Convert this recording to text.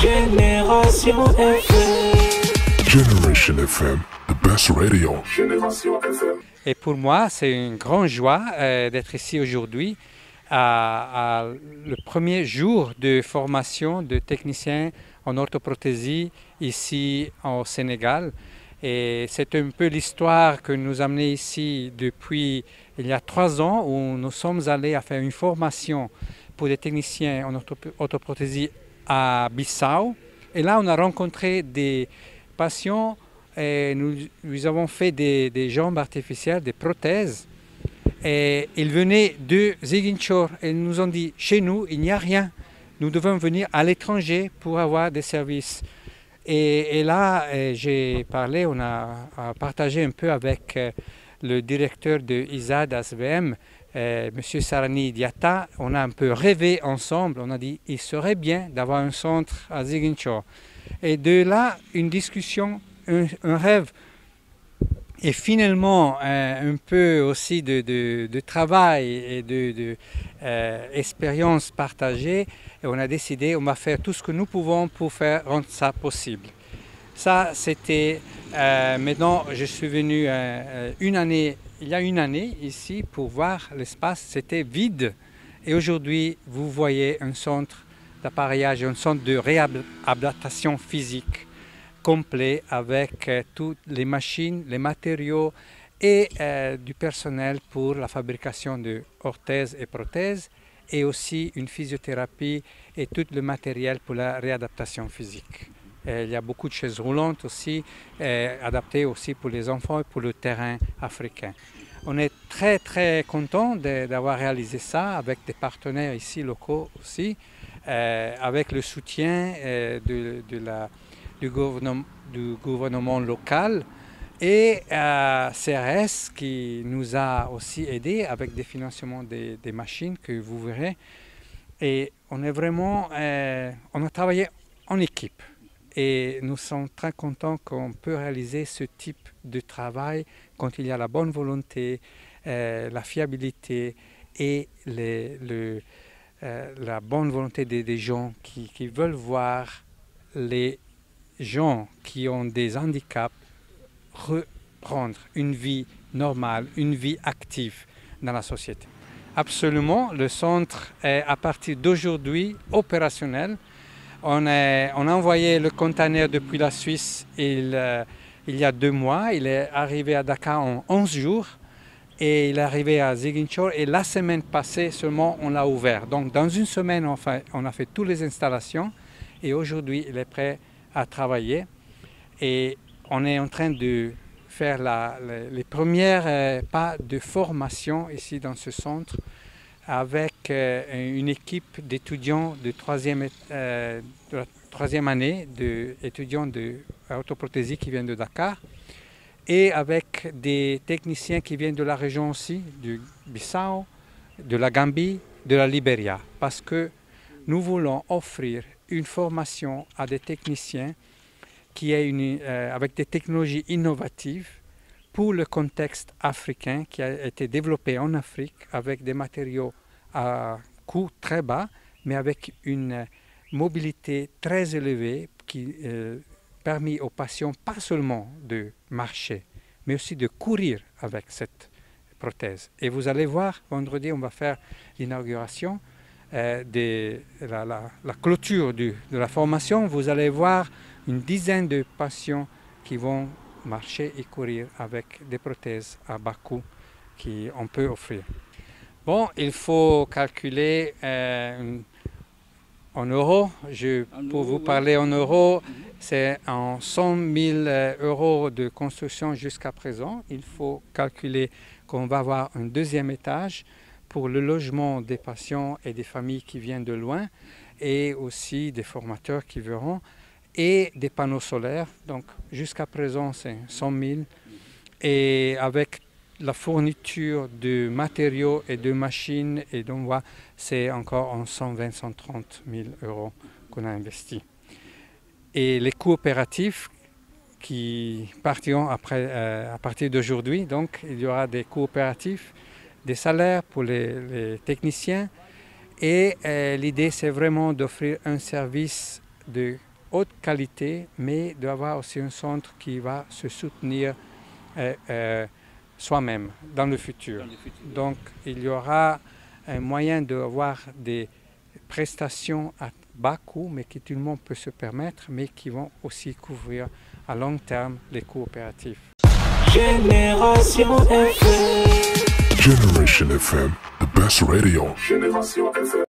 Génération FM. Generation FM, the best radio. Génération FM. Et pour moi, c'est une grande joie d'être ici aujourd'hui à le premier jour de formation de technicien en orthoprothésie ici au Sénégal. Et c'est un peu l'histoire que nous a amené ici depuis il y a 3 ans où nous sommes allés à faire une formation pour des techniciens en orthoprothésie à Bissau. Et là, on a rencontré des patients et nous avons fait des jambes artificielles, des prothèses. Et ils venaient de Ziguinchor et ils nous ont dit, chez nous, il n'y a rien. Nous devons venir à l'étranger pour avoir des services. Et là, j'ai parlé, on a partagé un peu avec le directeur de ISAD ASVM, M. Sarani Diata. On a un peu rêvé ensemble. On a dit, il serait bien d'avoir un centre à Ziguinchor. Et de là, une discussion, un rêve. Et finalement, un peu aussi de travail et d'expérience partagée. Et on a décidé, on va faire tout ce que nous pouvons pour rendre ça possible. Ça, c'était... maintenant, je suis venu il y a une année ici pour voir l'espace. C'était vide. Et aujourd'hui, vous voyez un centre d'appareillage, un centre de réadaptation physique complet avec toutes les machines, les matériaux et du personnel pour la fabrication de orthèses et prothèses et aussi une physiothérapie et tout le matériel pour la réadaptation physique. Il y a beaucoup de chaises roulantes aussi, adaptées aussi pour les enfants et pour le terrain africain. On est très très content d'avoir réalisé ça avec des partenaires ici locaux aussi, avec le soutien du gouvernement local et CRS qui nous a aussi aidés avec des financements des machines que vous verrez. Et on est vraiment, on a travaillé en équipe et nous sommes très contents qu'on peut réaliser ce type de travail quand il y a la bonne volonté, la fiabilité et la bonne volonté des gens qui veulent voir les gens qui ont des handicaps reprendre une vie normale, une vie active dans la société. Absolument, le centre est à partir d'aujourd'hui opérationnel. On a envoyé le conteneur depuis la Suisse il y a 2 mois. Il est arrivé à Dakar en 11 jours et il est arrivé à Ziguinchor et la semaine passée seulement on l'a ouvert. Donc dans une semaine on a fait toutes les installations et aujourd'hui il est prêt à travailler et on est en train de faire les premiers pas de formation ici dans ce centre avec une équipe d'étudiants de la 3e année, d'étudiants de orthoprothésie qui viennent de Dakar et avec des techniciens qui viennent de la région aussi, du Bissau, de la Gambie, de la Libéria, parce que nous voulons offrir une formation à des techniciens avec des technologies innovatives pour le contexte africain qui a été développé en Afrique avec des matériaux à coût très bas, mais avec une mobilité très élevée qui permet aux patients pas seulement de marcher, mais aussi de courir avec cette prothèse. Et vous allez voir, vendredi, on va faire l'inauguration, la clôture de la formation. Vous allez voir une dizaine de patients qui vont marcher et courir avec des prothèses à bas coût qu'on peut offrir. Bon, il faut calculer en euros. Pour vous parler en euros, c'est en 100 000 euros de construction jusqu'à présent. Il faut calculer qu'on va avoir un 2e étage pour le logement des patients et des familles qui viennent de loin et aussi des formateurs qui verront et des panneaux solaires. Donc jusqu'à présent, c'est 100 000 et avec la fourniture de matériaux et de machines et d'envoi, c'est encore en 120-130 000 euros qu'on a investi. Et les coopératifs qui partiront à partir d'aujourd'hui, donc il y aura des coopératifs, des salaires pour les techniciens et l'idée c'est vraiment d'offrir un service de haute qualité, mais d'avoir aussi un centre qui va se soutenir soi-même dans le futur. Donc il y aura un moyen d'avoir des prestations à bas coût, mais que tout le monde peut se permettre, mais qui vont aussi couvrir à long terme les coopératives. Génération FM. Generation FM, the best radio. Génération FM.